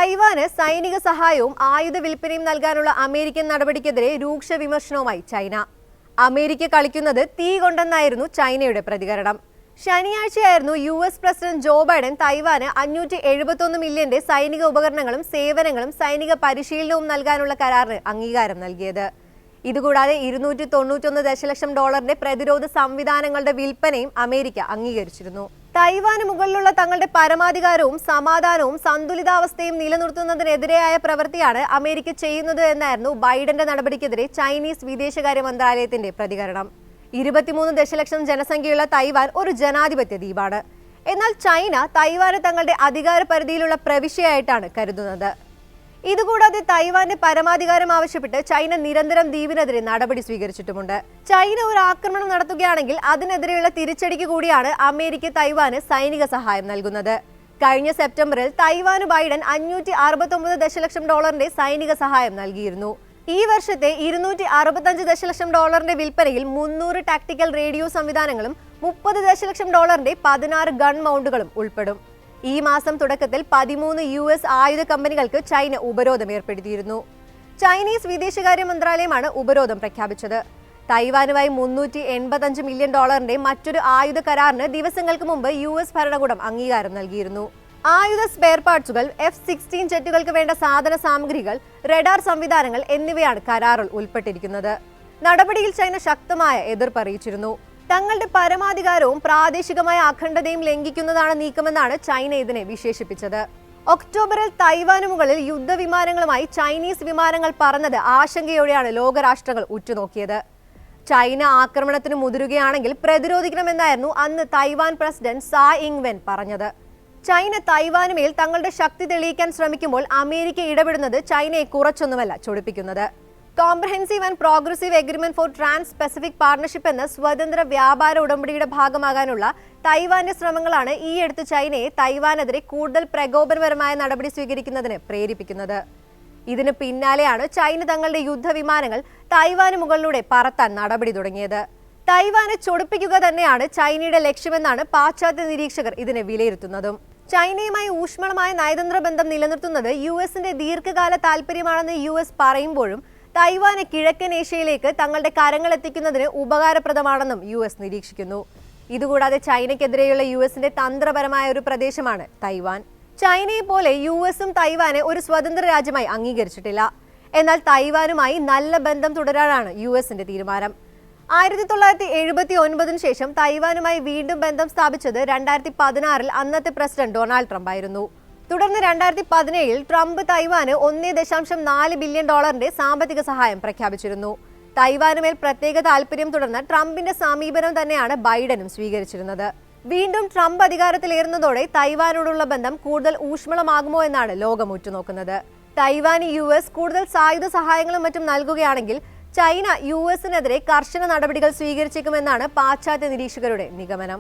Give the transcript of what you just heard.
തൈവാന് സൈനിക സഹായവും ആയുധ വിൽപ്പനയും നൽകാനുള്ള അമേരിക്കൻ നടപടിക്കെതിരെ രൂക്ഷ വിമർശനവുമായി ചൈന. അമേരിക്ക കളിക്കുന്നത് തീ കൊണ്ടെന്നായിരുന്നു ചൈനയുടെ പ്രതികരണം. ശനിയാഴ്ചയായിരുന്നു US പ്രസിഡന്റ് ജോ ബൈഡൻ തൈവാന് 571 മില്യന്റെ സൈനിക ഉപകരണങ്ങളും സേവനങ്ങളും സൈനിക പരിശീലനവും നൽകാനുള്ള കരാറിന് അംഗീകാരം നൽകിയത്. ഇതുകൂടാതെ $291 ദശലക്ഷം പ്രതിരോധ സംവിധാനങ്ങളുടെ വിൽപ്പനയും അമേരിക്ക അംഗീകരിച്ചിരുന്നു. തൈവാന് മുകളിലുള്ള തങ്ങളുടെ പരമാധികാരവും സമാധാനവും സന്തുലിതാവസ്ഥയും നിലനിർത്തുന്നതിനെതിരെയായ പ്രവൃത്തിയാണ് അമേരിക്ക ചെയ്യുന്നത് എന്നായിരുന്നു ബൈഡന്റെ നടപടിക്കെതിരെ ചൈനീസ് വിദേശകാര്യ മന്ത്രാലയത്തിന്റെ പ്രതികരണം. 23 ദശലക്ഷം ജനസംഖ്യയുള്ള തൈവാൻ ഒരു ജനാധിപത്യ ദ്വീപാണ്. എന്നാൽ ചൈന തൈവാനെ തങ്ങളുടെ അധികാര പരിധിയിലുള്ള പ്രവിശ്യയായിട്ടാണ് കരുതുന്നത്. ഇതുകൂടാതെ തൈവാന്റെ പരമാധികാരം ആവശ്യപ്പെട്ട് ചൈന നിരന്തരം ദ്വീപിനെതിരെ നടപടി സ്വീകരിച്ചിട്ടുമുണ്ട്. ചൈന ഒരു ആക്രമണം നടത്തുകയാണെങ്കിൽ അതിനെതിരെയുള്ള തിരിച്ചടിക്ക് കൂടിയാണ് അമേരിക്ക തൈവാന് സൈനിക സഹായം നൽകുന്നത്. കഴിഞ്ഞ സെപ്റ്റംബറിൽ തൈവാന് ബൈഡൻ $569 ദശലക്ഷം സൈനിക സഹായം നൽകിയിരുന്നു. ഈ വർഷത്തെ $265 ദശലക്ഷം വിൽപ്പനയിൽ 300 ടാക്ടിക്കൽ റേഡിയോ സംവിധാനങ്ങളും $30 ദശലക്ഷം 16 ഗൺ മൗണ്ടുകളും ഉൾപ്പെടും. ഈ മാസം തുടക്കത്തിൽ 13 US ആയുധ കമ്പനികൾക്ക് ചൈന ഉപരോധം ഏർപ്പെടുത്തിയിരുന്നു. ചൈനീസ് വിദേശകാര്യ മന്ത്രാലയമാണ് ഉപരോധം പ്രഖ്യാപിച്ചത്. തൈവാനുമായി $385 മില്യൺ മറ്റൊരു ആയുധ കരാറിന് ദിവസങ്ങൾക്ക് മുമ്പ് US ഭരണകൂടം അംഗീകാരം നൽകിയിരുന്നു. ആയുധ സ്പെയർ പാർട്സുകൾ, F-16 ജെറ്റുകൾക്ക് വേണ്ട സാധന സാമഗ്രികൾ, റഡാർ സംവിധാനങ്ങൾ എന്നിവയാണ് കരാറിൽ ഉൾപ്പെട്ടിരിക്കുന്നത്. നടപടിയിൽ ചൈന ശക്തമായ എതിർപ്പ് അറിയിച്ചിരുന്നു. തങ്ങളുടെ പരമാധികാരവും പ്രാദേശികമായ അഖണ്ഡതയും ലംഘിക്കുന്നതാണ് നീക്കമെന്നാണ് ചൈന ഇതിനെ വിശേഷിപ്പിച്ചത്. ഒക്ടോബറിൽ തൈവാനു മുകളിൽ യുദ്ധവിമാനങ്ങളുമായി ചൈനീസ് വിമാനങ്ങൾ പറന്നത് ആശങ്കയോടെയാണ് ലോകരാഷ്ട്രങ്ങൾ ഉറ്റുനോക്കിയത്. ചൈന ആക്രമണത്തിന് മുതിരുകയാണെങ്കിൽ പ്രതിരോധിക്കണമെന്നായിരുന്നു അന്ന് തൈവാൻ പ്രസിഡന്റ് സായ് ഇങ്-വെൻ പറഞ്ഞത്. ചൈന തൈവാനുമേൽ തങ്ങളുടെ ശക്തി തെളിയിക്കാൻ ശ്രമിക്കുമ്പോൾ അമേരിക്ക ഇടപെടുന്നത് ചൈനയെ കുറച്ചൊന്നുമല്ല ചൊടിപ്പിക്കുന്നത്. Comprehensive and progressive agreement for trans Pacific partnership എന്ന സ്വതന്ത്ര വ്യാപാര ഉടമ്പടിയുടെ ഭാഗമാകാനുള്ള തൈവാന്റെ ശ്രമങ്ങളാണ് ഈയടുത്ത് ചൈനയെ തൈവാനെതിരെ കൂടുതൽ പ്രകോപനപരമായ നടപടി സ്വീകരിക്കുന്നതിന് പ്രേരിപ്പിക്കുന്നത്. ഇതിന് പിന്നാലെയാണ് ചൈന തങ്ങളുടെ യുദ്ധവിമാനങ്ങൾ തൈവാന് മുകളിലൂടെ പറത്താൻ നടപടി തുടങ്ങിയത്. തൈവാനെ ചൊടിപ്പിക്കുക തന്നെയാണ് ചൈനയുടെ ലക്ഷ്യമെന്നാണ് പാശ്ചാത്യ നിരീക്ഷകർ ഇതിനെ വിലയിരുത്തുന്നതും. ചൈനയുമായി ഊഷ്മളമായ നയതന്ത്ര ബന്ധം നിലനിർത്തുന്നത് US-ന്റെ ദീർഘകാല താൽപര്യമാണെന്ന് US പറയുമ്പോഴും തൈവാനെ കിഴക്കൻ ഏഷ്യയിലേക്ക് തങ്ങളുടെ കരങ്ങൾ എത്തിക്കുന്നതിന് ഉപകാരപ്രദമാണെന്നും US നിരീക്ഷിക്കുന്നു. ഇതുകൂടാതെ ചൈനയ്ക്കെതിരെയുള്ള US-ന്റെ തന്ത്രപരമായ ഒരു പ്രദേശമാണ് തൈവാൻ. ചൈനയെ പോലെ US-ഉം തൈവാനെ ഒരു സ്വതന്ത്ര രാജ്യമായി അംഗീകരിച്ചിട്ടില്ല. എന്നാൽ തൈവാനുമായി നല്ല ബന്ധം തുടരാനാണ് US-ന്റെ തീരുമാനം. 1979 ശേഷം തൈവാനുമായി വീണ്ടും ബന്ധം സ്ഥാപിച്ചത് 2016 അന്നത്തെ പ്രസിഡന്റ് ഡൊണാൾഡ് ട്രംപ് ആയിരുന്നു. തുടർന്ന് 2017 ട്രംപ് തൈവാന് $1.4 ബില്യൺ സാമ്പത്തിക സഹായം പ്രഖ്യാപിച്ചിരുന്നു. തൈവാനുമേൽ പ്രത്യേക താൽപര്യം തുടർന്ന് ട്രംപിന്റെ സമീപനം തന്നെയാണ് ബൈഡനും സ്വീകരിച്ചിരുന്നത്. വീണ്ടും ട്രംപ് അധികാരത്തിലേറുന്നതോടെ തൈവാനോടുള്ള ബന്ധം കൂടുതൽ ഊഷ്മളമാകുമോ എന്നാണ് ലോകം ഉറ്റുനോക്കുന്നത്. തൈവാന് US കൂടുതൽ സായുധ സഹായങ്ങളും മറ്റും നൽകുകയാണെങ്കിൽ ചൈന US-നെതിരെ കർശന നടപടികൾ സ്വീകരിച്ചേക്കുമെന്നാണ് പാശ്ചാത്യ നിരീക്ഷകരുടെ നിഗമനം.